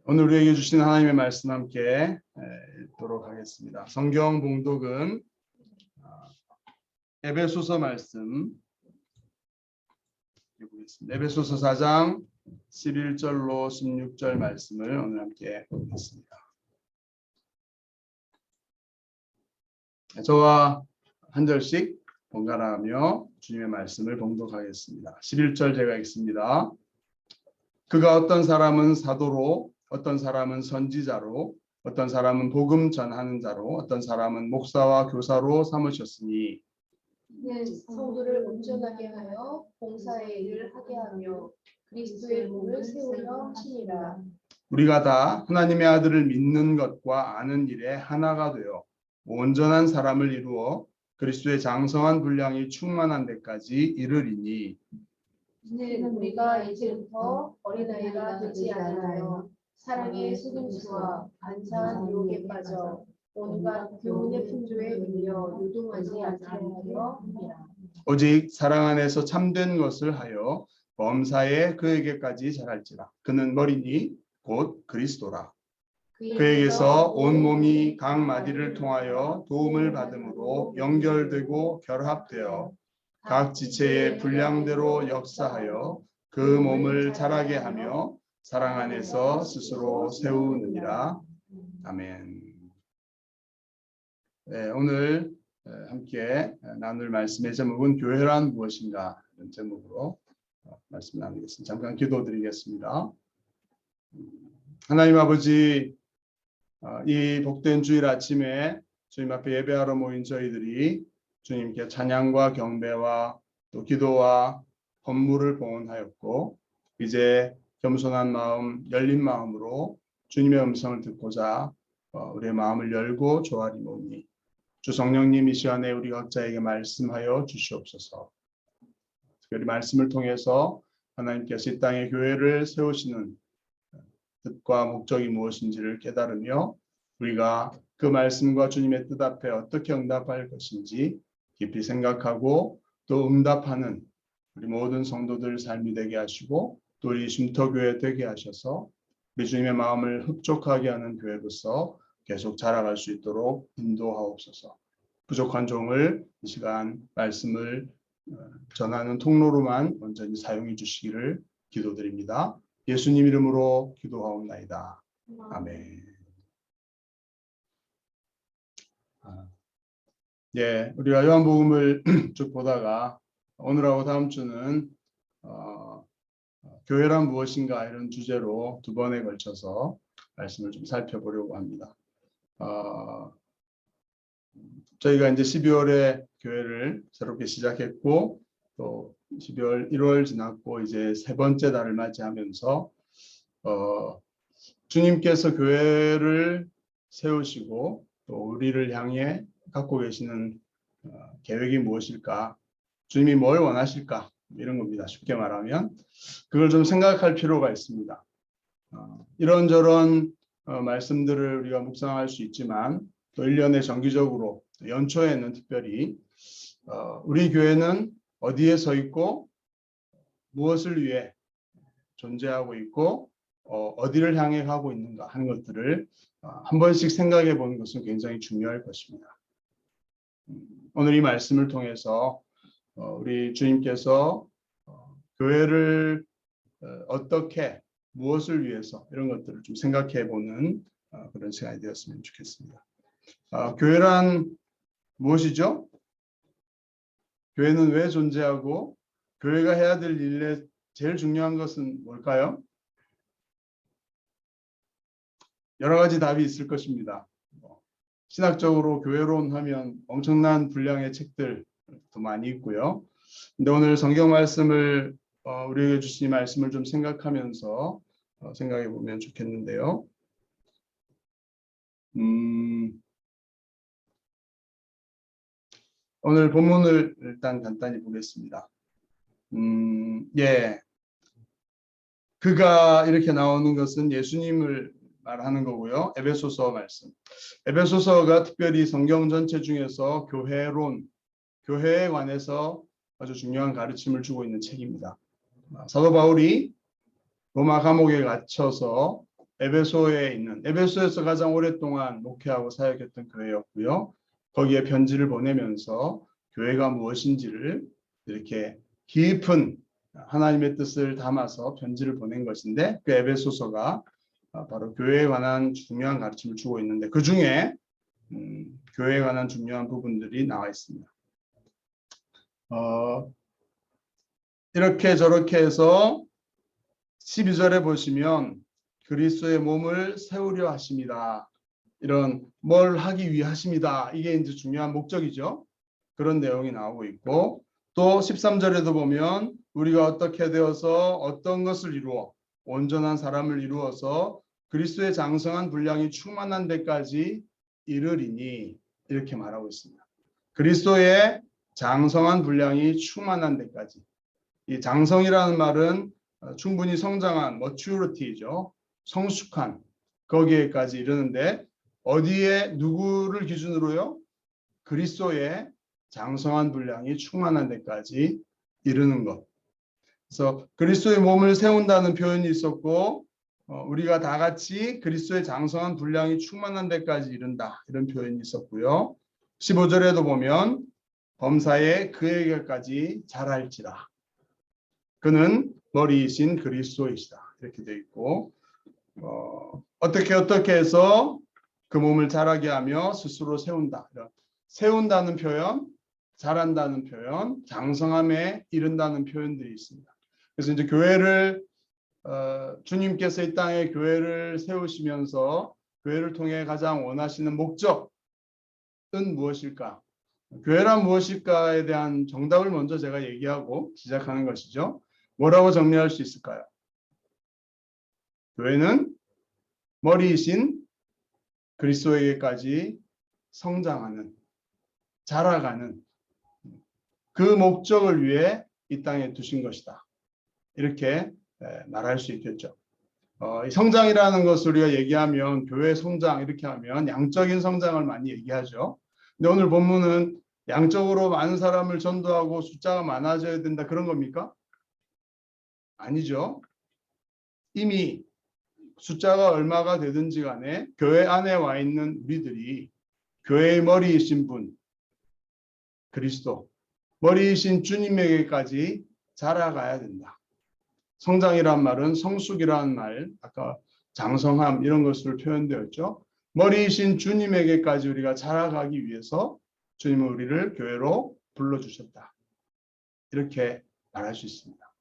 오늘 우리에게 주신 하나님의 말씀 함께 읽도록 하겠습니다. 성경 봉독은 에베소서 말씀 읽겠습니다. 에베소서 4장 11절로 16절 말씀을 오늘 함께 보겠습니다. 저와 한 절씩 번갈아가며 주님의 말씀을 봉독하겠습니다. 11절 제가 읽습니다. 그가 어떤 사람은 사도로, 어떤 사람은 선지자로, 어떤 사람은 복음 전하는 자로, 어떤 사람은 목사와 교사로 삼으셨으니 이는 성도를 온전하게 하여 봉사의 일을 하게 하며 그리스도의 몸을 세우려 하시니라. 우리가 다 하나님의 아들을 믿는 것과 아는 일에 하나가 되어 온전한 사람을 이루어 그리스도의 장성한 분량이 충만한 데까지 이르리니 이는 우리가 이제부터 어린아이가 되지 아니하여 사랑의 속임수와 간사한 유혹에 빠져 온갖 교훈의 풍조에 밀려 요동하지 않게 하려 함이라. 오직 사랑 안에서 참된 것을 하여 범사에 그에게까지 자랄지라. 그는 머리니 곧 그리스도라. 그에게서 온 몸이 각 마디를 통하여 도움을 받음으로 연결되고 결합되어 각 지체의 분량대로 역사하여 그 몸을 자라게 하며 사랑 안에서 스스로 세우느니라. 아멘. 네, 오늘 함께 나눌 말씀의 제목은 교회란 무엇인가 이런 제목으로 말씀 나누겠습니다. 잠깐 기도드리겠습니다. 하나님 아버지, 이 복된 주일 아침에 주님 앞에 예배하러 모인 저희들이 주님께 찬양과 경배와 또 기도와 헌물을 봉헌하였고 이제 겸손한 마음, 열린 마음으로 주님의 음성을 듣고자 우리의 마음을 열고 조아리노니 주 성령님 이 시간에 우리 각자에게 말씀하여 주시옵소서. 특별히 말씀을 통해서 하나님께서 이 땅에 교회를 세우시는 뜻과 목적이 무엇인지를 깨달으며 우리가 그 말씀과 주님의 뜻 앞에 어떻게 응답할 것인지 깊이 생각하고 또 응답하는 우리 모든 성도들 삶이 되게 하시고 또 우리 쉼터교회 되게 하셔서 우리 주님의 마음을 흡족하게 하는 교회로서 계속 자라갈 수 있도록 인도하옵소서. 부족한 종을 이 시간 말씀을 전하는 통로로만 온전히 사용해 주시기를 기도드립니다. 예수님 이름으로 기도하옵나이다. 아멘. 예, 우리가 요한복음을 쭉 보다가 오늘하고 다음 주는 교회란 무엇인가 이런 주제로 두 번에 걸쳐서 말씀을 좀 살펴보려고 합니다. 저희가 이제 12월에 교회를 새롭게 시작했고 또 12월 1월 지났고 이제 세 번째 달을 맞이하면서 주님께서 교회를 세우시고 또 우리를 향해 갖고 계시는 계획이 무엇일까? 주님이 뭘 원하실까? 이런 겁니다. 쉽게 말하면 그걸 좀 생각할 필요가 있습니다. 이런저런 말씀들을 우리가 묵상할 수 있지만 또 1년에 정기적으로 연초에는 특별히 우리 교회는 어디에 서 있고 무엇을 위해 존재하고 있고 어디를 향해 가고 있는가 하는 것들을 한 번씩 생각해 보는 것은 굉장히 중요할 것입니다. 오늘 이 말씀을 통해서 우리 주님께서 교회를 어떻게 무엇을 위해서 이런 것들을 좀 생각해 보는 그런 시간이 되었으면 좋겠습니다. 교회란 무엇이죠? 교회는 왜 존재하고 교회가 해야 될 일에 제일 중요한 것은 뭘까요? 여러 가지 답이 있을 것입니다. 신학적으로 교회론 하면 엄청난 분량의 책들도 많이 있고요. 근데 오늘 성경 말씀을 우리에게 주신 말씀을 좀 생각하면서 생각해 보면 좋겠는데요. 오늘 본문을 일단 간단히 보겠습니다. 예, 그가 이렇게 나오는 것은 예수님을 말하는 거고요. 에베소서 말씀. 에베소서가 특별히 성경 전체 중에서 교회론, 교회에 관해서 아주 중요한 가르침을 주고 있는 책입니다. 사도 바울이 로마 감옥에 갇혀서 에베소에 있는 에베소에서 가장 오랫동안 목회하고 사역했던 교회였고요. 거기에 편지를 보내면서 교회가 무엇인지를 이렇게 깊은 하나님의 뜻을 담아서 편지를 보낸 것인데 그 에베소서가 바로 교회에 관한 중요한 가르침을 주고 있는데 그 중에 교회에 관한 중요한 부분들이 나와 있습니다. 이렇게 저렇게 해서 12절에 보시면 그리스도의 몸을 세우려 하십니다. 이런 뭘 하기 위하십니다. 이게 이제 중요한 목적이죠. 그런 내용이 나오고 있고 또 13절에도 보면 우리가 어떻게 되어서 어떤 것을 이루어 온전한 사람을 이루어서 그리스도의 장성한 분량이 충만한 데까지 이르리니 이렇게 말하고 있습니다. 그리스도의 장성한 분량이 충만한 데까지. 이 장성이라는 말은 충분히 성장한 maturity죠. 성숙한 거기에까지 이르는데 어디에 누구를 기준으로요? 그리스도의 장성한 분량이 충만한 데까지 이르는 것. 그래서 그리스도의 몸을 세운다는 표현이 있었고 우리가 다 같이 그리스도의 장성한 분량이 충만한 데까지 이른다. 이런 표현이 있었고요. 15절에도 보면 범사에 그에게까지 자랄지라. 그는 머리이신 그리스도이시다. 이렇게 되어 있고 어떻게 해서 그 몸을 자라게 하며 스스로 세운다. 세운다는 표현, 자란다는 표현, 장성함에 이른다는 표현들이 있습니다. 그래서 이제 교회를 주님께서 이 땅에 교회를 세우시면서 교회를 통해 가장 원하시는 목적은 무엇일까? 교회란 무엇일까에 대한 정답을 먼저 제가 얘기하고 시작하는 것이죠. 뭐라고 정리할 수 있을까요? 교회는 머리이신 그리스도에게까지 성장하는, 자라가는 그 목적을 위해 이 땅에 두신 것이다. 이렇게 말할 수 있겠죠. 성장이라는 것을 우리가 얘기하면 교회 성장 이렇게 하면 양적인 성장을 많이 얘기하죠. 근데 오늘 본문은 양적으로 많은 사람을 전도하고 숫자가 많아져야 된다 그런 겁니까? 아니죠. 이미 숫자가 얼마가 되든지 간에 교회 안에 와 있는 우리들이 교회의 머리이신 분 그리스도 머리이신 주님에게까지 자라가야 된다. 성장이란 말은 성숙이라는 말, 아까 장성함 이런 것으로 표현되었죠. 머리이신 주님에게까지 우리가 자라가기 위해서 주님은 우리를 교회로 불러주셨다. 이렇게 말할 수 있습니다.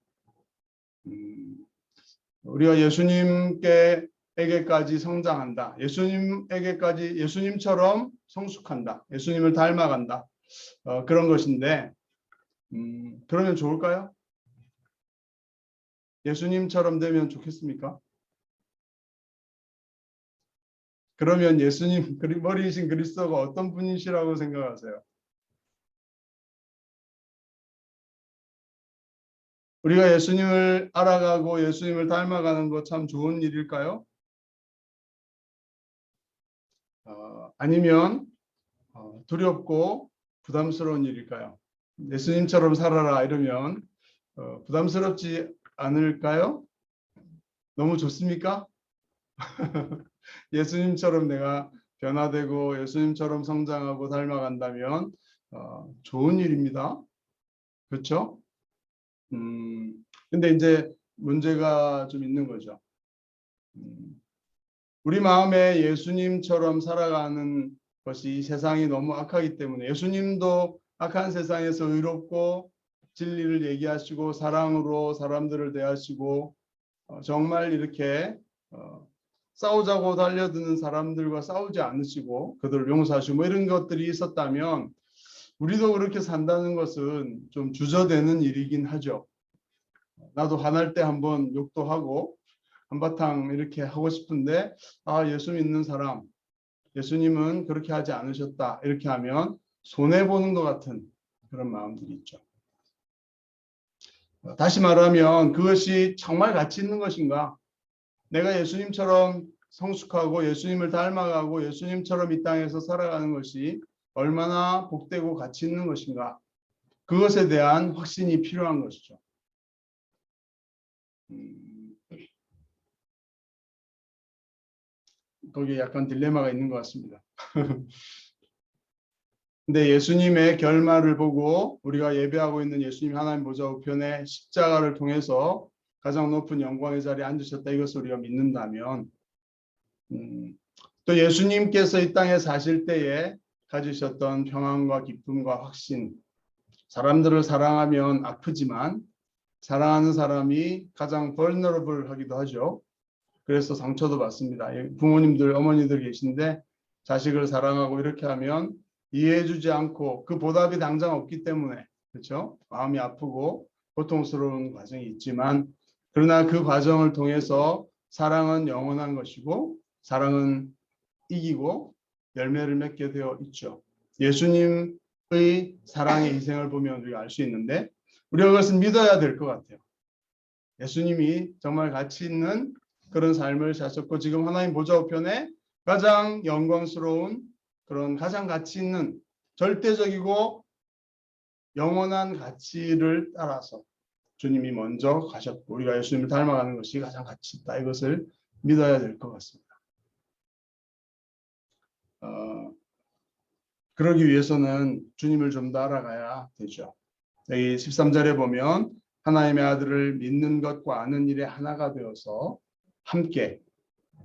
우리가 예수님에게까지 성장한다. 예수님에게까지 예수님처럼 성숙한다. 예수님을 닮아간다. 그런 것인데 그러면 좋을까요? 예수님처럼 되면 좋겠습니까? 그러면 예수님 머리이신 그리스도가 어떤 분이시라고 생각하세요? 우리가 예수님을 알아가고 예수님을 닮아가는 거 참 좋은 일일까요? 아니면 두렵고 부담스러운 일일까요? 예수님처럼 살아라 이러면 부담스럽지 않을까요? 너무 좋습니까? 예수님처럼 내가 변화되고 예수님처럼 성장하고 닮아간다면 좋은 일입니다. 그렇죠? 근데 이제 문제가 좀 있는 거죠. 우리 마음에 예수님처럼 살아가는 것이 세상이 너무 악하기 때문에 예수님도 악한 세상에서 의롭고 진리를 얘기하시고 사랑으로 사람들을 대하시고 정말 이렇게 싸우자고 달려드는 사람들과 싸우지 않으시고 그들을 용서하시고 뭐 이런 것들이 있었다면 우리도 그렇게 산다는 것은 좀 주저되는 일이긴 하죠. 나도 화날 때 한번 욕도 하고 한바탕 이렇게 하고 싶은데 예수 믿는 사람 예수님은 그렇게 하지 않으셨다 이렇게 하면 손해보는 것 같은 그런 마음들이 있죠. 다시 말하면 그것이 정말 가치 있는 것인가? 내가 예수님처럼 성숙하고 예수님을 닮아가고 예수님처럼 이 땅에서 살아가는 것이 얼마나 복되고 가치 있는 것인가? 그것에 대한 확신이 필요한 것이죠. 거기에 약간 딜레마가 있는 것 같습니다. 근데 예수님의 결말을 보고 우리가 예배하고 있는 예수님 하나님 보좌 우편에 십자가를 통해서 가장 높은 영광의 자리에 앉으셨다, 이것을 우리가 믿는다면, 또 예수님께서 이 땅에 사실 때에 가지셨던 평안과 기쁨과 확신, 사람들을 사랑하면 아프지만 사랑하는 사람이 가장 vulnerable 하기도 하죠. 그래서 상처도 받습니다. 부모님들, 어머니들 계신데 자식을 사랑하고 이렇게 하면 이해해주지 않고 그 보답이 당장 없기 때문에, 그렇죠? 마음이 아프고 고통스러운 과정이 있지만, 그러나 그 과정을 통해서 사랑은 영원한 것이고 사랑은 이기고 열매를 맺게 되어 있죠. 예수님의 사랑의 희생을 보면 우리가 알 수 있는데, 우리가 그것을 믿어야 될 것 같아요. 예수님이 정말 가치 있는 그런 삶을 사셨고 지금 하나님 보좌 우편에 가장 영광스러운 그런 가장 가치 있는 절대적이고 영원한 가치를 따라서 주님이 먼저 가셨고 우리가 예수님을 닮아가는 것이 가장 가치 있다, 이것을 믿어야 될 것 같습니다. 그러기 위해서는 주님을 좀 더 알아가야 되죠. 여기 13절에 보면 하나님의 아들을 믿는 것과 아는 일에 하나가 되어서 함께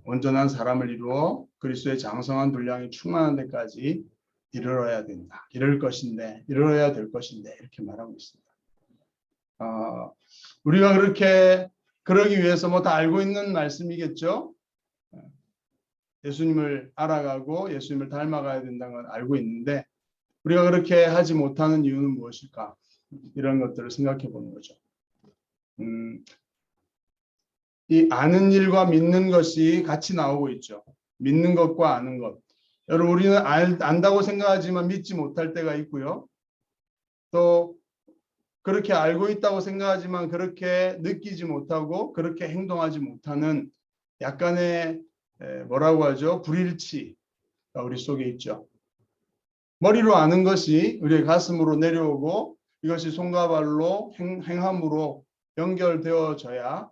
온전한 사람을 이루어 그리스도의 장성한 분량이 충만한 데까지 이르러야 된다. 이르러야 될 것인데 이렇게 말하고 있습니다. 우리가 그렇게 그러기 위해서 뭐 다 알고 있는 말씀이겠죠. 예수님을 알아가고 예수님을 닮아가야 된다는 걸 알고 있는데 우리가 그렇게 하지 못하는 이유는 무엇일까? 이런 것들을 생각해 보는 거죠. 이 아는 일과 믿는 것이 같이 나오고 있죠. 믿는 것과 아는 것. 여러분, 우리는 안다고 생각하지만 믿지 못할 때가 있고요. 또 그렇게 알고 있다고 생각하지만 그렇게 느끼지 못하고 그렇게 행동하지 못하는 약간의 뭐라고 하죠? 불일치가 우리 속에 있죠. 머리로 아는 것이 우리의 가슴으로 내려오고 이것이 손과 발로 행함으로 연결되어져야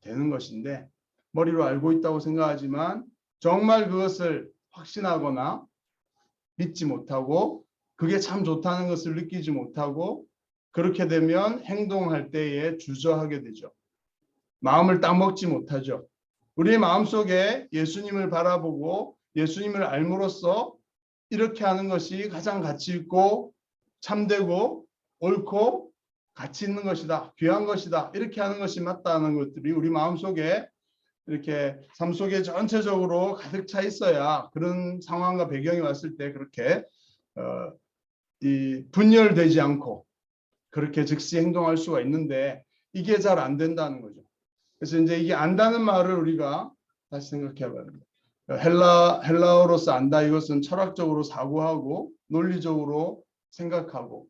되는 것인데, 머리로 알고 있다고 생각하지만 정말 그것을 확신하거나 믿지 못하고 그게 참 좋다는 것을 느끼지 못하고 그렇게 되면 행동할 때에 주저하게 되죠. 마음을 딱 먹지 못하죠. 우리의 마음속에 예수님을 바라보고 예수님을 알므로써 이렇게 하는 것이 가장 가치 있고 참되고 옳고 가치 있는 것이다, 귀한 것이다, 이렇게 하는 것이 맞다는 것들이 우리 마음속에 이렇게 삶 속에 전체적으로 가득 차 있어야 그런 상황과 배경이 왔을 때 그렇게 이 분열되지 않고 그렇게 즉시 행동할 수가 있는데 이게 잘 안 된다는 거죠. 그래서 이제 이게 안다는 말을 우리가 다시 생각해 봐야 됩니다. 헬라어로서 안다, 이것은 철학적으로 사고하고 논리적으로 생각하고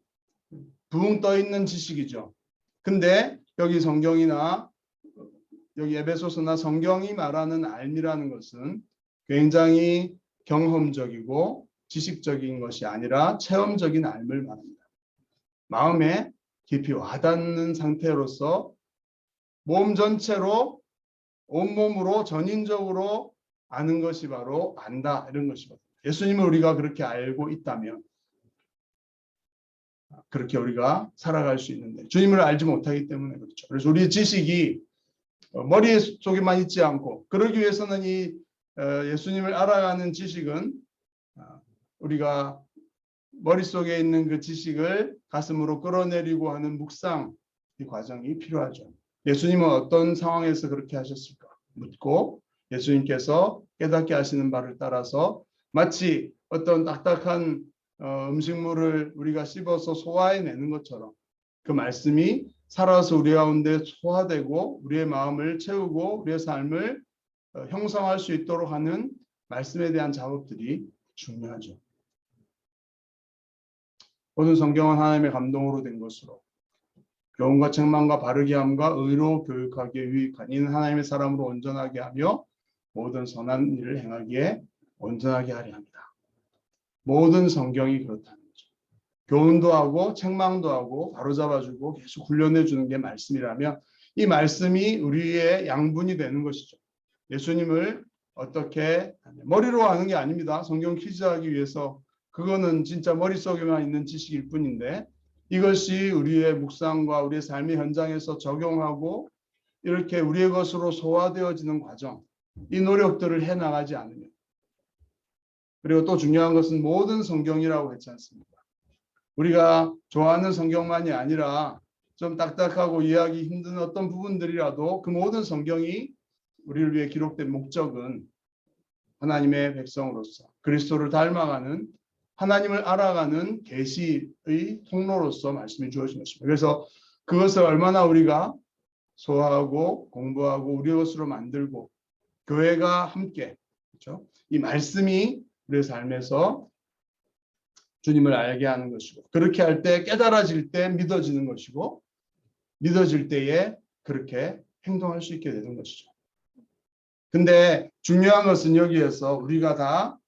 붕 떠 있는 지식이죠. 근데 여기 성경이나 여기 에베소서나 성경이 말하는 알미라는 것은 굉장히 경험적이고 지식적인 것이 아니라 체험적인 알을 말합니다. 마음에 깊이 와닿는 상태로서 몸 전체로 온몸으로 전인적으로 아는 것이 바로 안다, 이런 것이거든요. 예수님을 우리가 그렇게 알고 있다면 그렇게 우리가 살아갈 수 있는데 주님을 알지 못하기 때문에 그렇죠. 그래서 우리의 지식이 머릿속에만 있지 않고, 그러기 위해서는 이 예수님을 알아가는 지식은 우리가 머릿속에 있는 그 지식을 가슴으로 끌어내리고 하는 묵상, 이 과정이 필요하죠. 예수님은 어떤 상황에서 그렇게 하셨을까 묻고 예수님께서 깨닫게 하시는 바를 따라서 마치 어떤 딱딱한 음식물을 우리가 씹어서 소화해내는 것처럼 그 말씀이 살아서 우리 가운데 소화되고 우리의 마음을 채우고 우리의 삶을 형성할 수 있도록 하는 말씀에 대한 작업들이 중요하죠. 모든 성경은 하나님의 감동으로 된 것으로 교훈과 책망과 바르게 함과 의로 교육하기에 유익한 이는 하나님의 사람으로 온전하게 하며 모든 선한 일을 행하기에 온전하게 하려 합니다. 모든 성경이 그렇다는 거죠. 교훈도 하고 책망도 하고 바로잡아주고 계속 훈련해주는 게 말씀이라면 이 말씀이 우리의 양분이 되는 것이죠. 예수님을 어떻게 머리로 하는 게 아닙니다. 성경 퀴즈하기 위해서 그거는 진짜 머릿속에만 있는 지식일 뿐인데 이것이 우리의 묵상과 우리의 삶의 현장에서 적용하고 이렇게 우리의 것으로 소화되어지는 과정, 이 노력들을 해나가지 않으면, 그리고 또 중요한 것은 모든 성경이라고 했지 않습니까? 우리가 좋아하는 성경만이 아니라 좀 딱딱하고 이해하기 힘든 어떤 부분들이라도 그 모든 성경이 우리를 위해 기록된 목적은 하나님의 백성으로서 그리스도를 닮아가는, 하나님을 알아가는 계시의 통로로서 말씀이 주어진 것입니다. 그래서 그것을 얼마나 우리가 소화하고 공부하고 우리 것으로 만들고 교회가 함께, 그렇죠? 이 말씀이 우리의 삶에서 주님을 알게 하는 것이고, 그렇게 할 때 깨달아질 때 믿어지는 것이고, 믿어질 때에 그렇게 행동할 수 있게 되는 것이죠. 근데 중요한 것은 여기에서 우리가 다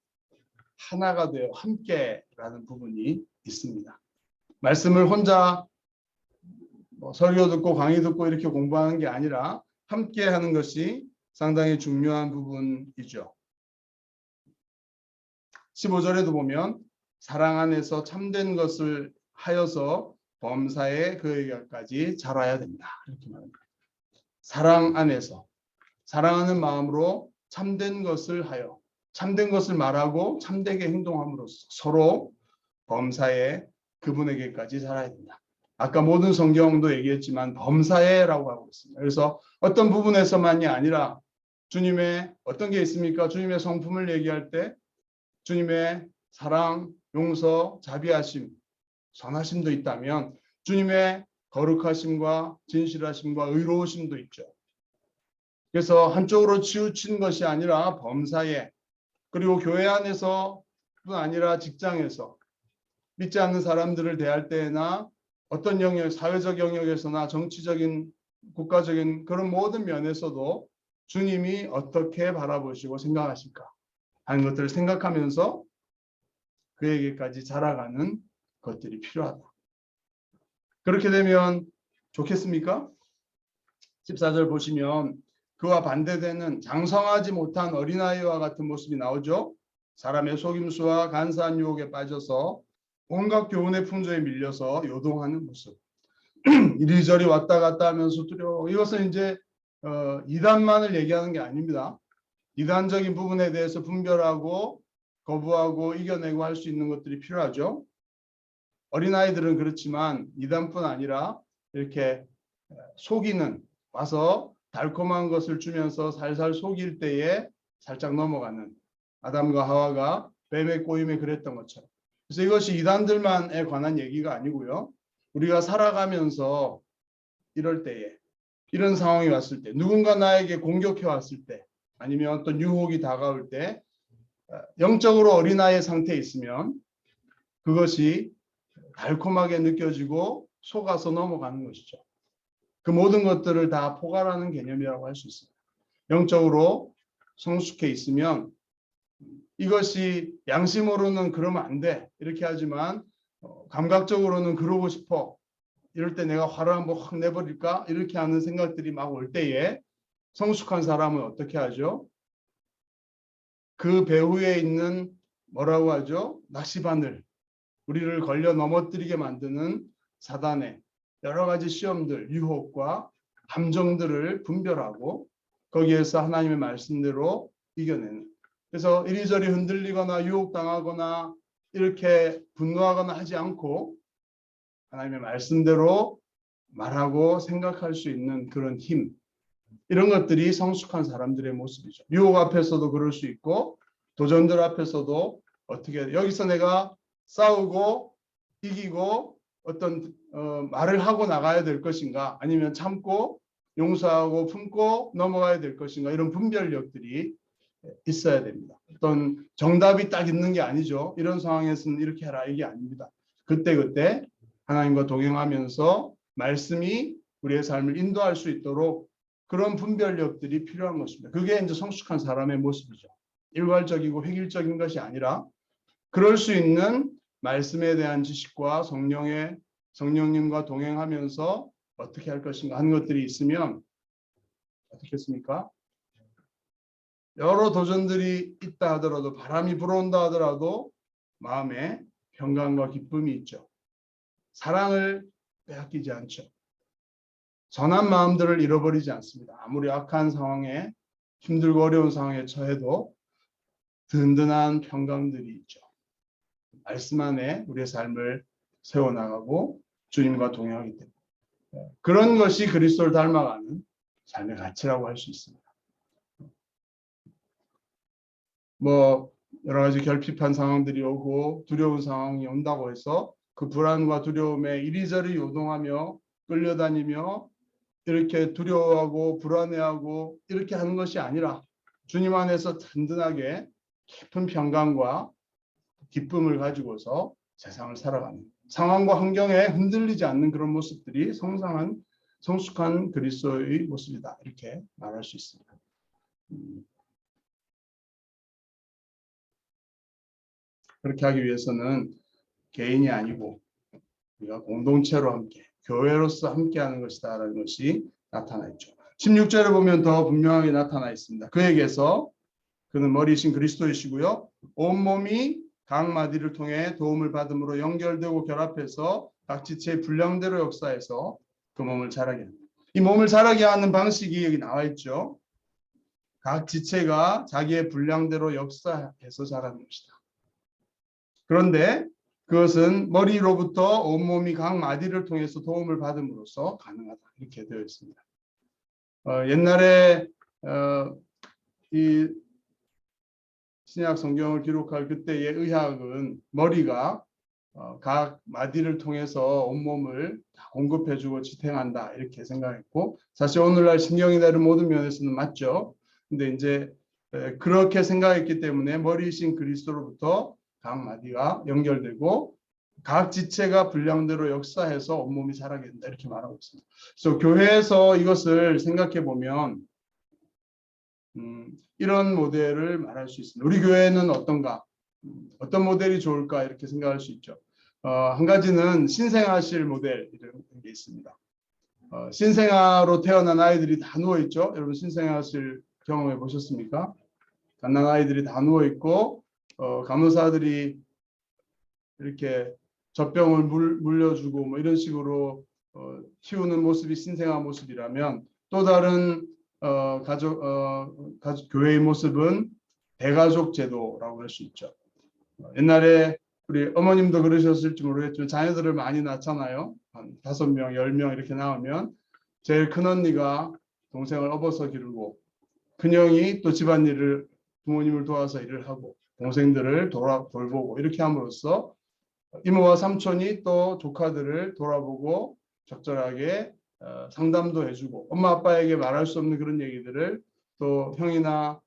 하나가 되어 함께라는 부분이 있습니다. 말씀을 혼자 설교 듣고 강의 듣고 이렇게 공부하는 게 아니라 함께 하는 것이 상당히 중요한 부분이죠. 15절에도 보면 사랑 안에서 참된 것을 하여서 범사에 그에게까지 자라야 된다. 이렇게 말합니다. 사랑 안에서, 사랑하는 마음으로 참된 것을 하여, 참된 것을 말하고 참되게 행동함으로써 서로 범사에 그분에게까지 자라야 된다. 아까 모든 성경도 얘기했지만 범사에라고 하고 있습니다. 그래서 어떤 부분에서만이 아니라 주님의 어떤 게 있습니까? 주님의 성품을 얘기할 때 주님의 사랑, 용서, 자비하심, 선하심도 있다면 주님의 거룩하심과 진실하심과 의로우심도 있죠. 그래서 한쪽으로 치우친 것이 아니라 범사에, 그리고 교회 안에서뿐 아니라 직장에서 믿지 않는 사람들을 대할 때나 어떤 영역, 사회적 영역에서나 정치적인, 국가적인 그런 모든 면에서도 주님이 어떻게 바라보시고 생각하실까 하는 것들을 생각하면서 그에게까지 자라가는 것들이 필요하다. 그렇게 되면 좋겠습니까? 14절 보시면 그와 반대되는 장성하지 못한 어린아이와 같은 모습이 나오죠. 사람의 속임수와 간사한 유혹에 빠져서 온갖 교훈의 풍조에 밀려서 요동하는 모습. 이리저리 왔다 갔다 하면서 두려워. 이것은 이제 이단만을 얘기하는 게 아닙니다. 이단적인 부분에 대해서 분별하고 거부하고 이겨내고 할 수 있는 것들이 필요하죠. 어린아이들은 그렇지만 이단뿐 아니라 이렇게 속이는, 와서 달콤한 것을 주면서 살살 속일 때에 살짝 넘어가는, 아담과 하와가 뱀의 꼬임에 그랬던 것처럼. 그래서 이것이 이단들만에 관한 얘기가 아니고요. 우리가 살아가면서 이럴 때에, 이런 상황이 왔을 때, 누군가 나에게 공격해 왔을 때, 아니면 어떤 유혹이 다가올 때 영적으로 어린아이의 상태에 있으면 그것이 달콤하게 느껴지고 속아서 넘어가는 것이죠. 그 모든 것들을 다 포괄하는 개념이라고 할 수 있습니다. 영적으로 성숙해 있으면 이것이 양심으로는 그러면 안 돼, 이렇게 하지만 감각적으로는 그러고 싶어, 이럴 때 내가 화를 한번 확 내버릴까, 이렇게 하는 생각들이 막 올 때에 성숙한 사람은 어떻게 하죠? 그 배후에 있는 뭐라고 하죠? 낚시바늘, 우리를 걸려 넘어뜨리게 만드는 사단의 여러 가지 시험들, 유혹과 감정들을 분별하고 거기에서 하나님의 말씀대로 이겨내는. 그래서 이리저리 흔들리거나 유혹당하거나 이렇게 분노하거나 하지 않고 하나님의 말씀대로 말하고 생각할 수 있는 그런 힘, 이런 것들이 성숙한 사람들의 모습이죠. 유혹 앞에서도 그럴 수 있고 도전들 앞에서도 어떻게, 여기서 내가 싸우고 이기고 어떤 말을 하고 나가야 될 것인가, 아니면 참고 용서하고 품고 넘어가야 될 것인가, 이런 분별력들이 있어야 됩니다. 어떤 정답이 딱 있는 게 아니죠. 이런 상황에서는 이렇게 해라, 이게 아닙니다. 그때그때 하나님과 동행하면서 말씀이 우리의 삶을 인도할 수 있도록 그런 분별력들이 필요한 것입니다. 그게 이제 성숙한 사람의 모습이죠. 일괄적이고 획일적인 것이 아니라 그럴 수 있는 말씀에 대한 지식과 성령님과 동행하면서 어떻게 할 것인가 하는 것들이 있으면 어떻겠습니까? 여러 도전들이 있다 하더라도, 바람이 불어온다 하더라도 마음에 평강과 기쁨이 있죠. 사랑을 빼앗기지 않죠. 선한 마음들을 잃어버리지 않습니다. 아무리 악한 상황에, 힘들고 어려운 상황에 처해도 든든한 평강들이 있죠. 말씀 안에 우리의 삶을 세워나가고 주님과 동행하기 때문에 그런 것이 그리스도를 닮아가는 삶의 가치라고 할 수 있습니다. 뭐 여러 가지 결핍한 상황들이 오고 두려운 상황이 온다고 해서 그 불안과 두려움에 이리저리 요동하며 끌려다니며 이렇게 두려워하고 불안해하고 이렇게 하는 것이 아니라 주님 안에서 든든하게 깊은 평강과 기쁨을 가지고서 세상을 살아가는, 상황과 환경에 흔들리지 않는 그런 모습들이 성숙한 그리스도의 모습이다, 이렇게 말할 수 있습니다. 그렇게 하기 위해서는 개인이 아니고 우리가 공동체로 함께, 교회로서 함께하는 것이다라는 것이 나타나 있죠. 16절에 보면 더 분명하게 나타나 있습니다. 그에게서, 그는 머리이신 그리스도이시고요, 온몸이 각 마디를 통해 도움을 받음으로 연결되고 결합해서 각 지체의 분량대로 역사해서 그 몸을 자라게 합니다. 이 몸을 자라게 하는 방식이 여기 나와 있죠. 각 지체가 자기의 분량대로 역사해서 자라는 것이다. 그런데 그것은 머리로부터 온몸이 각 마디를 통해서 도움을 받음으로써 가능하다, 이렇게 되어 있습니다. 옛날에 이 신약 성경을 기록할 그때의 의학은 머리가 각 마디를 통해서 온몸을 다 공급해주고 지탱한다, 이렇게 생각했고, 사실 오늘날 신경이나 이런 모든 면에서는 맞죠. 근데 이제 그렇게 생각했기 때문에 머리이신 그리스도로부터 각 마디가 연결되고 각 지체가 분량대로 역사해서 온몸이 자라게 된다, 이렇게 말하고 있습니다. 그래서 교회에서 이것을 생각해 보면 이런 모델을 말할 수 있습니다. 우리 교회는 어떤가? 어떤 모델이 좋을까? 이렇게 생각할 수 있죠. 한 가지는 신생아실 모델, 이런 게 있습니다. 신생아로 태어난 아이들이 다 누워있죠. 여러분 신생아실 경험해 보셨습니까? 갓난 아이들이 다 누워있고 간호사들이 이렇게 젖병을 물려주고 뭐 이런 식으로 키우는 모습이 신생아 모습이라면, 또 다른 교회의 모습은 대가족 제도라고 할 수 있죠. 옛날에 우리 어머님도 그러셨을지 모르겠지만 자녀들을 많이 낳잖아요. 한 5명, 10명 이렇게 나오면 제일 큰 언니가 동생을 업어서 기르고, 큰형이 또 집안일을, 부모님을 도와서 일을 하고, 동생들을 돌보고, 이렇게 함으로써 이모와 삼촌이 또 조카들을 돌아보고 적절하게 상담도 해주고, 엄마 아빠에게 말할 수 없는 그런 얘기들을 또 형이나,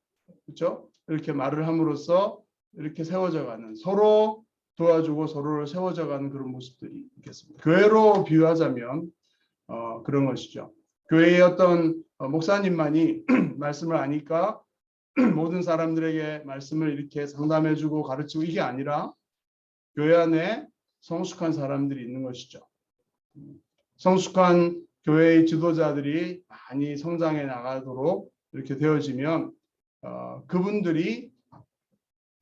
그렇죠? 이렇게 말을 함으로써 이렇게 세워져가는, 서로 도와주고 서로를 세워져가는 그런 모습들이 있겠습니다. 교회로 비유하자면 그런 것이죠. 교회의 어떤 목사님만이 말씀을 아니까 모든 사람들에게 말씀을 이렇게 상담해주고 가르치고, 이게 아니라 교회 안에 성숙한 사람들이 있는 것이죠. 성숙한 교회의 지도자들이 많이 성장해 나가도록 이렇게 되어지면 그분들이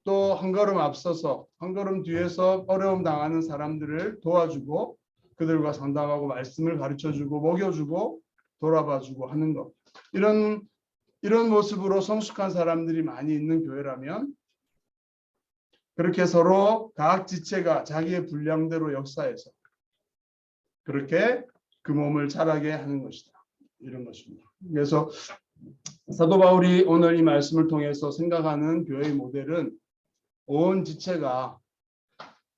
또 한 걸음 앞서서, 한 걸음 뒤에서 어려움 당하는 사람들을 도와주고 그들과 상담하고 말씀을 가르쳐주고 먹여주고 돌아봐주고 하는 것, 이런 모습으로 성숙한 사람들이 많이 있는 교회라면, 그렇게 서로 각 지체가 자기의 분량대로 역사해서 그렇게 그 몸을 자라게 하는 것이다, 이런 것입니다. 그래서 사도 바울이 오늘 이 말씀을 통해서 생각하는 교회의 모델은 온 지체가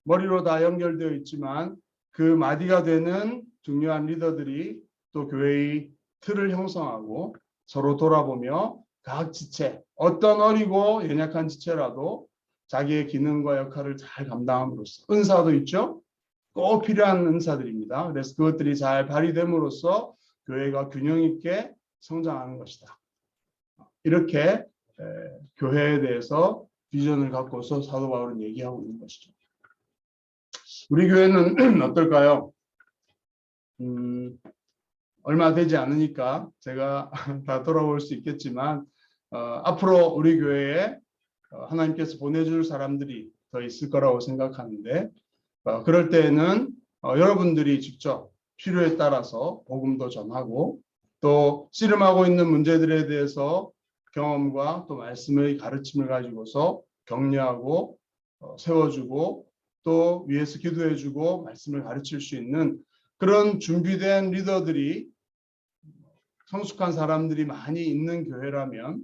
머리로 다 연결되어 있지만 그 마디가 되는 중요한 리더들이 또 교회의 틀을 형성하고 서로 돌아보며 각 지체, 어떤 어리고 연약한 지체라도 자기의 기능과 역할을 잘 감당함으로써, 은사도 있죠. 꼭 필요한 은사들입니다. 그래서 그것들이 잘 발휘됨으로써 교회가 균형 있게 성장하는 것이다. 이렇게 교회에 대해서 비전을 갖고서 사도 바울은 얘기하고 있는 것이죠. 우리 교회는 어떨까요? 얼마 되지 않으니까 제가 다 돌아볼 수 있겠지만 앞으로 우리 교회에 하나님께서 보내줄 사람들이 더 있을 거라고 생각하는데 그럴 때에는 여러분들이 직접 필요에 따라서 복음도 전하고 또 씨름하고 있는 문제들에 대해서 경험과 또 말씀의 가르침을 가지고서 격려하고 세워주고 또 위에서 기도해주고 말씀을 가르칠 수 있는 그런 준비된 리더들이 성숙한 사람들이 많이 있는 교회라면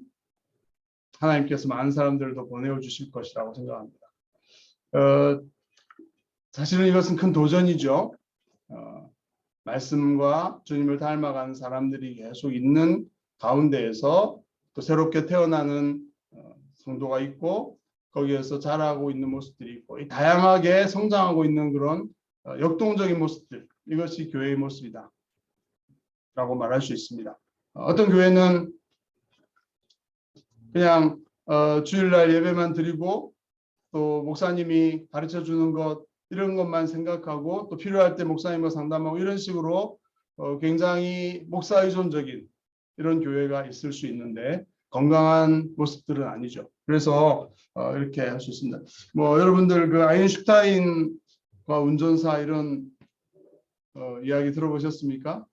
하나님께서 많은 사람들을 더 보내어 주실 것이라고 생각합니다. 사실은 이것은 큰 도전이죠. 말씀과 주님을 닮아가는 사람들이 계속 있는 가운데에서 또 새롭게 태어나는 성도가 있고 거기에서 자라고 있는 모습들이 있고 다양하게 성장하고 있는 그런 역동적인 모습들, 이것이 교회의 모습이다 라고 말할 수 있습니다. 어떤 교회는 그냥 주일날 예배만 드리고 또 목사님이 가르쳐 주는 것 이런 것만 생각하고 또 필요할 때 목사님과 상담하고 이런 식으로 굉장히 목사 의존적인 이런 교회가 있을 수 있는데 건강한 모습들은 아니죠. 그래서 이렇게 할 수 있습니다. 뭐 여러분들 그 아인슈타인과 운전사 이런 이야기 들어보셨습니까?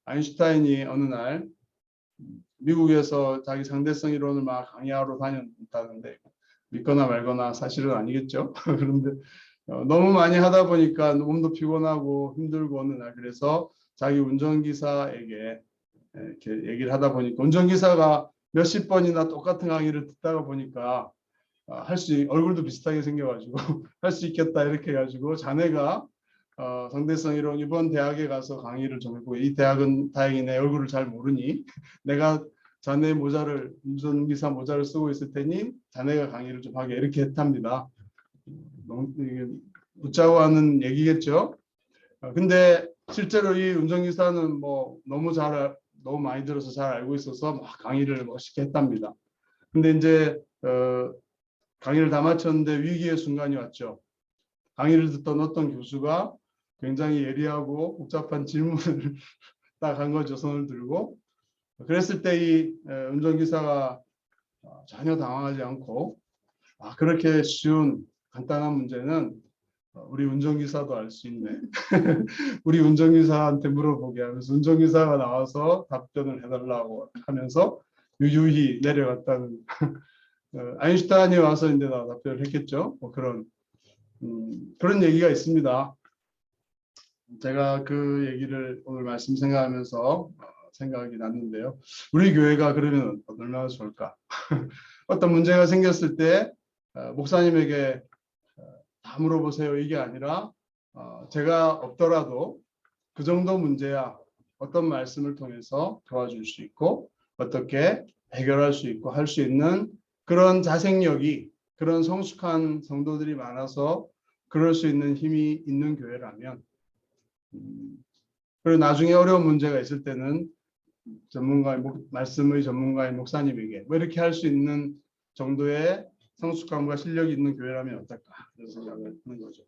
아인슈타인이 어느 날 미국에서 자기 상대성 이론을 막 강의하러 다녔다는데 믿거나 말거나 사실은 아니겠죠. 그런데 너무 많이 하다 보니까 몸도 피곤하고 힘들고 어느 날 그래서 자기 운전기사에게 이렇게 얘기를 하다 보니까 운전기사가 몇십 번이나 똑같은 강의를 듣다가 보니까 얼굴도 비슷하게 생겨가지고 할 수 있겠다 이렇게 해가지고 자네가 상대성 이론 이번 대학에 가서 강의를 좀 해보고 이 대학은 다행히 내 얼굴을 잘 모르니 내가 자네 모자를 운전기사 모자를 쓰고 있을 테니 자네가 강의를 좀 하게 이렇게 했답니다. 웃자고 하는 얘기겠죠. 근데 실제로 이 운전기사는 뭐 너무 많이 들어서 잘 알고 있어서 막 강의를 멋있게 했답니다. 근데 이제 강의를 다 마쳤는데 위기의 순간이 왔죠. 강의를 듣던 어떤 교수가 굉장히 예리하고 복잡한 질문을 딱 한 거죠. 손을 들고. 그랬을 때 이 운전기사가 전혀 당황하지 않고 그렇게 쉬운 간단한 문제는 우리 운전기사도 알 수 있네. 우리 운전기사한테 물어보게 하면서 운전기사가 나와서 답변을 해달라고 하면서 유유히 내려갔다는 아인슈타인이 와서 이제 답변을 했겠죠. 뭐 그런 얘기가 있습니다. 제가 그 얘기를 오늘 말씀 생각하면서 생각이 났는데요. 우리 교회가 그러면 얼마나 좋을까? 어떤 문제가 생겼을 때 목사님에게 다 물어보세요 이게 아니라 제가 없더라도 그 정도 문제야 어떤 말씀을 통해서 도와줄 수 있고 어떻게 해결할 수 있고 할 수 있는 그런 자생력이 그런 성숙한 성도들이 많아서 그럴 수 있는 힘이 있는 교회라면 그리고 나중에 어려운 문제가 있을 때는 말씀의 전문가의 목사님에게 뭐 이렇게 할 수 있는 정도의 성숙함과 실력이 있는 교회라면 어떨까 그런 생각을 하는 거죠.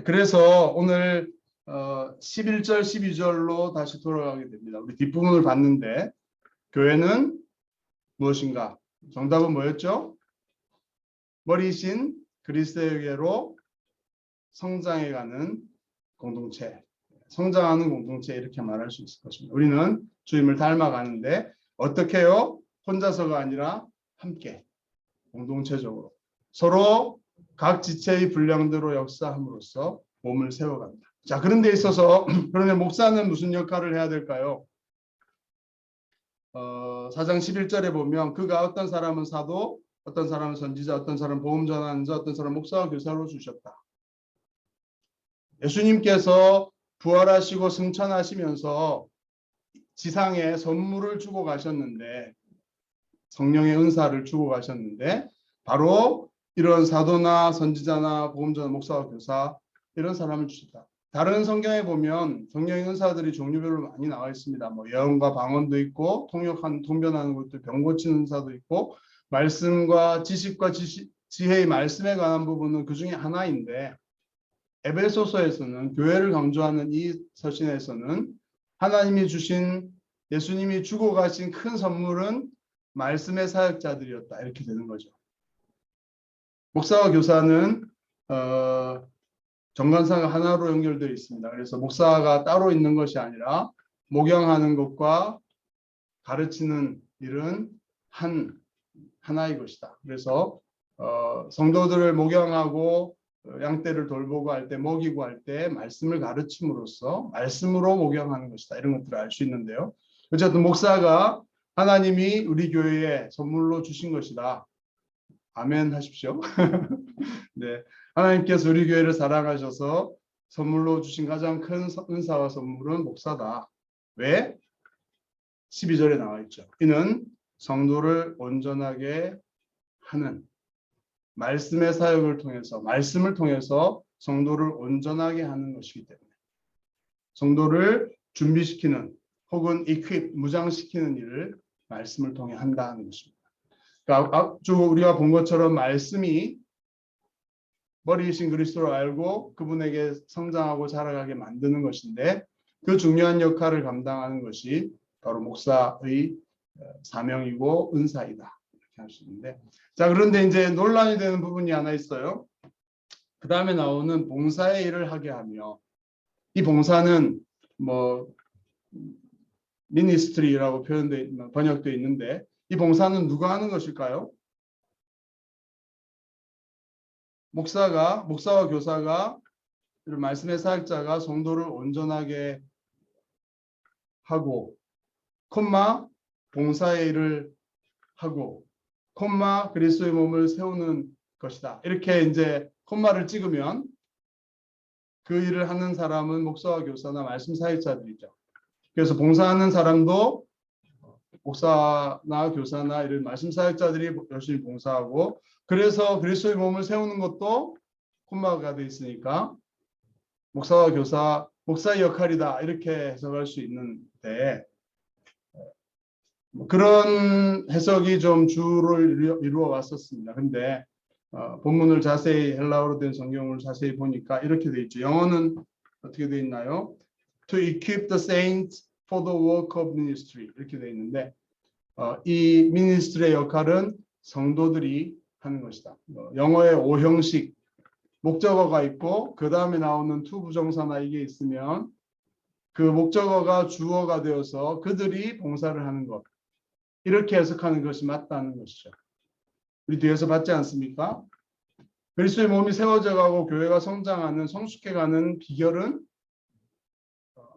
그래서 오늘 11절 12절로 다시 돌아가게 됩니다. 우리 뒷부분을 봤는데 교회는 무엇인가? 정답은 뭐였죠? 머리신 그리스도에게로 성장해가는 공동체, 성장하는 공동체 이렇게 말할 수 있을 것입니다. 우리는 주님을 닮아가는데 어떻게요? 혼자서가 아니라 함께 공동체적으로 서로 각 지체의 분량대로 역사함으로써 몸을 세워갑니다. 자, 그런 데 있어서 그러면 목사는 무슨 역할을 해야 될까요? 4장 11절에 보면 그가 어떤 사람은 사도, 어떤 사람은 선지자, 어떤 사람은 복음 전하는 자, 어떤 사람은 목사와 교사로 주셨다. 예수님께서 부활하시고 승천하시면서 지상에 선물을 주고 가셨는데 성령의 은사를 주고 가셨는데 바로 이런 사도나 선지자나 복음 전하, 목사와 교사 이런 사람을 주셨다. 다른 성경에 보면 성령의 은사들이 종류별로 많이 나와 있습니다. 뭐 예언과 방언도 있고 통변하는 것도 병 고치는 은사도 있고 말씀과 지식과 지혜의 말씀에 관한 부분은 그 중에 하나인데 에베소서에서는 교회를 강조하는 이 서신에서는 하나님이 주신 예수님이 주고 가신 큰 선물은 말씀의 사역자들이었다. 이렇게 되는 거죠. 목사와 교사는 정관사가 하나로 연결되어 있습니다. 그래서 목사가 따로 있는 것이 아니라 목양하는 것과 가르치는 일은 하나의 것이다. 그래서 성도들을 목양하고 양떼를 돌보고 할 때, 먹이고 할 때 말씀을 가르침으로써 말씀으로 목양하는 것이다. 이런 것들을 알 수 있는데요. 어쨌든 목사가 하나님이 우리 교회에 선물로 주신 것이다. 아멘 하십시오. 네, 하나님께서 우리 교회를 사랑하셔서 선물로 주신 가장 큰 은사와 선물은 목사다. 왜? 12절에 나와 있죠. 이는 성도를 온전하게 하는 말씀의 사역을 통해서, 말씀을 통해서 성도를 온전하게 하는 것이기 때문에 성도를 준비시키는 혹은 무장시키는 일을 말씀을 통해 한다는 것입니다. 그러니까 우리가 본 것처럼 말씀이 머리이신 그리스도를 알고 그분에게 성장하고 자라가게 만드는 것인데, 그 중요한 역할을 감당하는 것이 바로 목사의 사명이고 은사이다. 이렇게 할 수 있는데, 자, 그런데 이제 논란이 되는 부분이 하나 있어요. 그 다음에 나오는 봉사의 일을 하게 하며, 이 봉사는 뭐 미니스트리라고 번역되어 있는데, 이 봉사는 누가 하는 것일까요? 목사와 교사가, 이런 말씀의 사역자가 성도를 온전하게 하고, 봉사의 일을 하고, 그리스도의 몸을 세우는 것이다. 이렇게 이제 콤마를 찍으면 그 일을 하는 사람은 목사와 교사나 말씀 사역자들이죠. 그래서 봉사하는 사람도 목사나 교사나 이런 말씀 사역자들이 열심히 봉사하고, 그래서 그리스도의 몸을 세우는 것도 콤마가 되어 있으니까 목사와 교사, 목사의 역할이다. 이렇게 해석할 수 있는데, 그런 해석이 좀 주를 이루어 왔었습니다. 근데 본문을 자세히, 헬라어로 된 성경을 자세히 보니까 이렇게 돼 있죠. 영어는 어떻게 돼 있나요? To equip the saints for the work of ministry, 이렇게 돼 있는데, 이 미니스트리의 역할은 성도들이 하는 것이다. 영어의 오형식, 목적어가 있고 그 다음에 나오는 to 부정사나 이게 있으면 그 목적어가 주어가 되어서 그들이 봉사를 하는 것, 이렇게 해석하는 것이 맞다는 것이죠. 우리 뒤에서 봤지 않습니까? 그리스도의 몸이 세워져 가고 교회가 성장하는, 성숙해가는 비결은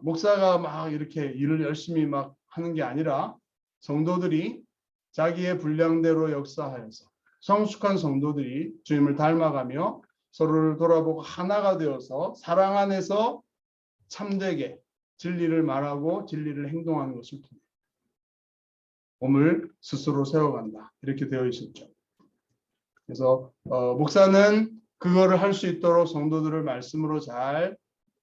목사가 막 이렇게 일을 열심히 막 하는 게 아니라 성도들이 자기의 분량대로 역사하여서, 성숙한 성도들이 주님을 닮아가며 서로를 돌아보고 하나가 되어서 사랑 안에서 참되게 진리를 말하고 진리를 행동하는 것을 통해 몸을 스스로 세워간다. 이렇게 되어 있었죠. 그래서 목사는 그거를 할 수 있도록 성도들을 말씀으로 잘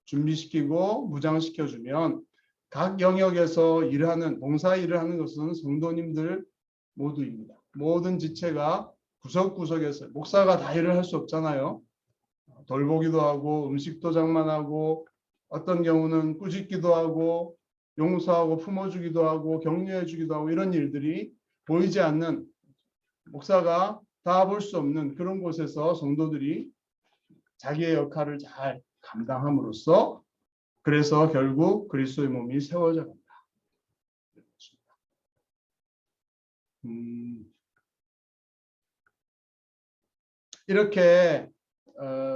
준비시키고 무장시켜주면, 각 영역에서 일하는, 봉사 일을 하는 것은 성도님들 모두입니다. 모든 지체가 구석구석에서, 목사가 다 일을 할 수 없잖아요. 돌보기도 하고 음식도 장만하고 어떤 경우는 꾸짖기도 하고 용서하고 품어주기도 하고 격려해주기도 하고, 이런 일들이 보이지 않는, 목사가 다 볼 수 없는 그런 곳에서 성도들이 자기의 역할을 잘 감당함으로써, 그래서 결국 그리스도의 몸이 세워져 간다. 이렇게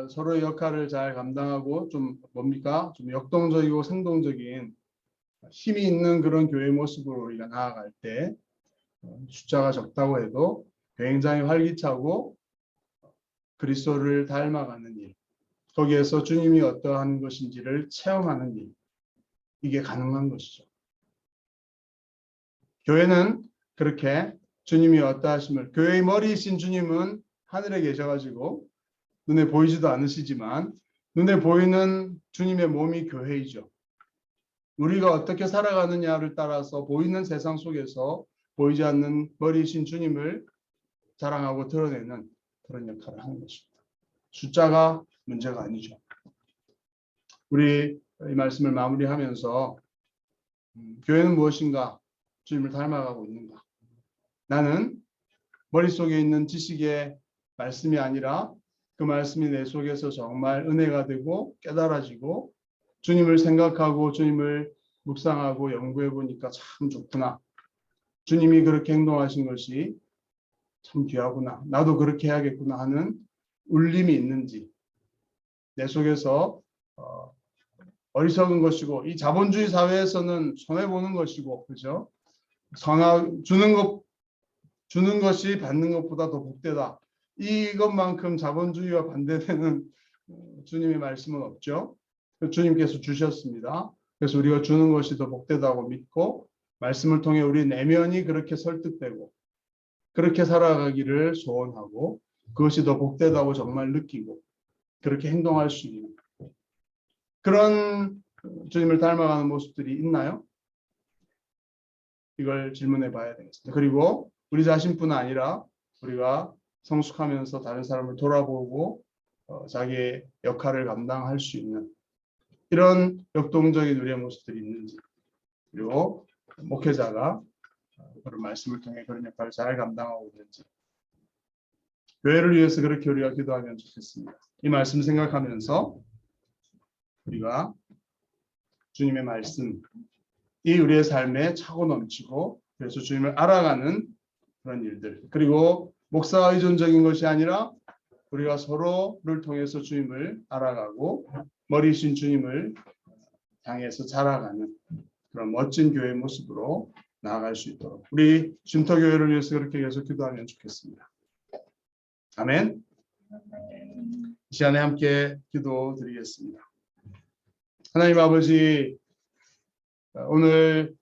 서로의 역할을 잘 감당하고 좀 좀 역동적이고 생동적인 힘이 있는 그런 교회 모습으로 우리가 나아갈 때, 숫자가 적다고 해도 굉장히 활기차고 그리스도를 닮아가는 일, 거기에서 주님이 어떠한 것인지를 체험하는 일, 이게 가능한 것이죠. 교회는 그렇게 주님이 어떠하심을, 교회의 머리이신 주님은 하늘에 계셔가지고 눈에 보이지도 않으시지만 눈에 보이는 주님의 몸이 교회이죠. 우리가 어떻게 살아가느냐를 따라서 보이는 세상 속에서 보이지 않는 머리이신 주님을 자랑하고 드러내는 그런 역할을 하는 것입니다. 숫자가 문제가 아니죠. 우리 이 말씀을 마무리하면서 교회는 무엇인가? 주님을 닮아가고 있는가? 나는 머릿속에 있는 지식의 말씀이 아니라 그 말씀이 내 속에서 정말 은혜가 되고 깨달아지고 주님을 생각하고 주님을 묵상하고 연구해 보니까 참 좋구나. 주님이 그렇게 행동하신 것이 참 귀하구나. 나도 그렇게 해야겠구나 하는 울림이 있는지 내 속에서 어리석은 것이고 이 자본주의 사회에서는 손해보는 것이고 그죠? 주는 것이 받는 것보다 더 복되다. 이것만큼 자본주의와 반대되는 주님의 말씀은 없죠. 주님께서 주셨습니다. 그래서 우리가 주는 것이 더 복되다고 믿고 말씀을 통해 우리 내면이 그렇게 설득되고 그렇게 살아가기를 소원하고 그것이 더 복되다고 정말 느끼고 그렇게 행동할 수 있는 그런 주님을 닮아가는 모습들이 있나요? 이걸 질문해 봐야 되겠습니다. 그리고 우리 자신뿐 아니라 우리가 성숙하면서 다른 사람을 돌아보고 자기의 역할을 감당할 수 있는 이런 역동적인 우리의 모습들이 있는지 그리고 목회자가 그런 말씀을 통해 그런 역할을 잘 감당하고 있는지 교회를 위해서 그렇게 우리가 기도하면 좋겠습니다. 이 말씀 생각하면서 우리가 주님의 말씀이 우리의 삶에 차고 넘치고 그래서 주님을 알아가는 그런 일들 그리고 목사가 의존적인 것이 아니라 우리가 서로를 통해서 주님을 알아가고 머리신 주님을 향해서 자라가는 그런 멋진 교회의 모습으로 나아갈 수 있도록 우리 쉼터교회를 위해서 그렇게 계속 기도하면 좋겠습니다. 아멘. 이 시간에 함께 기도드리겠습니다. 하나님 아버지 오늘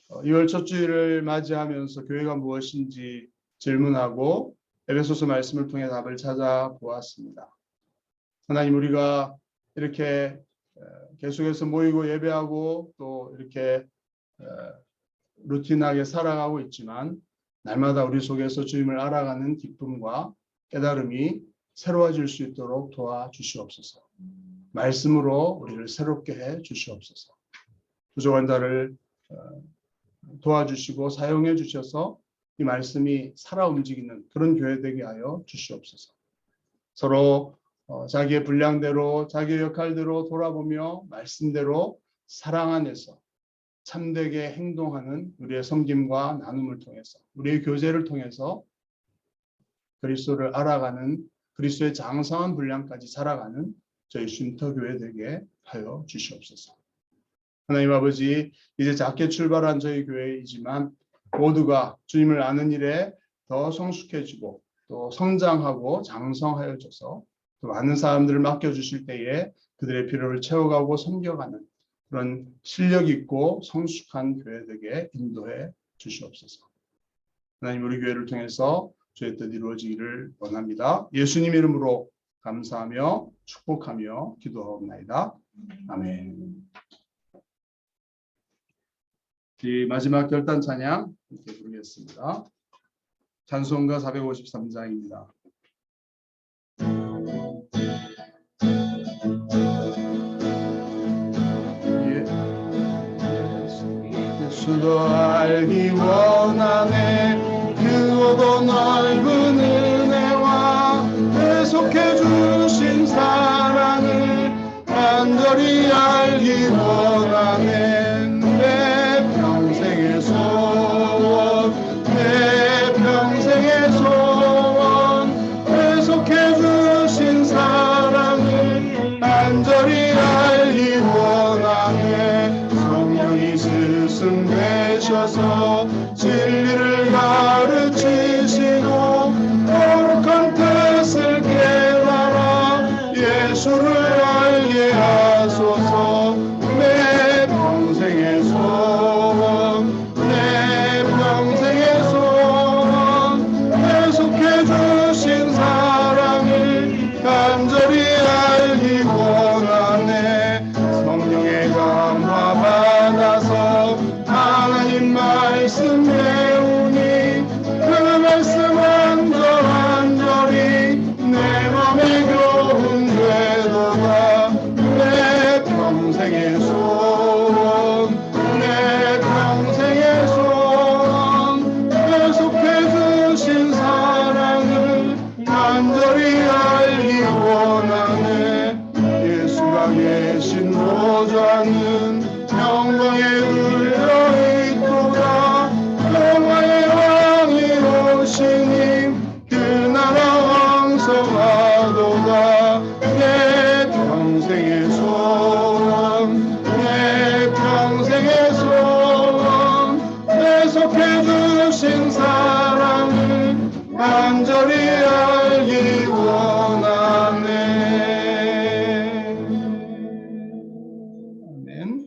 2월 첫 주일을 맞이하면서 교회가 무엇인지 질문하고 에베소서 말씀을 통해 답을 찾아보았습니다. 하나님 우리가 이렇게 계속해서 모이고 예배하고 또 이렇게 루틴하게 살아가고 있지만 날마다 우리 속에서 주님을 알아가는 기쁨과 깨달음이 새로워질 수 있도록 도와주시옵소서. 말씀으로 우리를 새롭게 해 주시옵소서. 부족한 자를 도와주시고 사용해 주셔서 이 말씀이 살아 움직이는 그런 교회 되게 하여 주시옵소서. 서로 자기의 분량대로 자기의 역할대로 돌아보며 말씀대로 사랑 안에서 참되게 행동하는 우리의 섬김과 나눔을 통해서 우리의 교제를 통해서 그리스도를 알아가는 그리스도의 장성한 분량까지 자라가는 저희 쉼터교회 되게 하여 주시옵소서. 하나님 아버지 이제 작게 출발한 저희 교회이지만 모두가 주님을 아는 일에 더 성숙해지고 또 성장하고 장성하여져서 또 많은 사람들을 맡겨주실 때에 그들의 필요를 채워가고 섬겨가는 그런 실력 있고 성숙한 교회 되게 인도해 주시옵소서. 하나님 우리 교회를 통해서 주의 뜻 이루어지기를 원합니다. 예수님 이름으로 감사하며 축복하며 기도하옵나이다. 아멘. 이 마지막 결단 찬양 이렇게 부르겠습니다. 찬송가 453장입니다. 예수도 알기 원하네 크고 넓은 은혜와 계속해 주신 사랑을 간절히 알기 원하네 내 평생의 소원 계속해 주신 사랑을 간절히 알기 원하네 성령이 스승되셔서 진리를 가르치시고 거룩한 뜻을 깨달아 예수를 알게 하소서 영광에 들려있도다. 영광의 왕이 오시니 그 나라 왕성하도다. 내 평생의 소원, 내 평생의 소원, 내 속해 두신 사랑을 간절히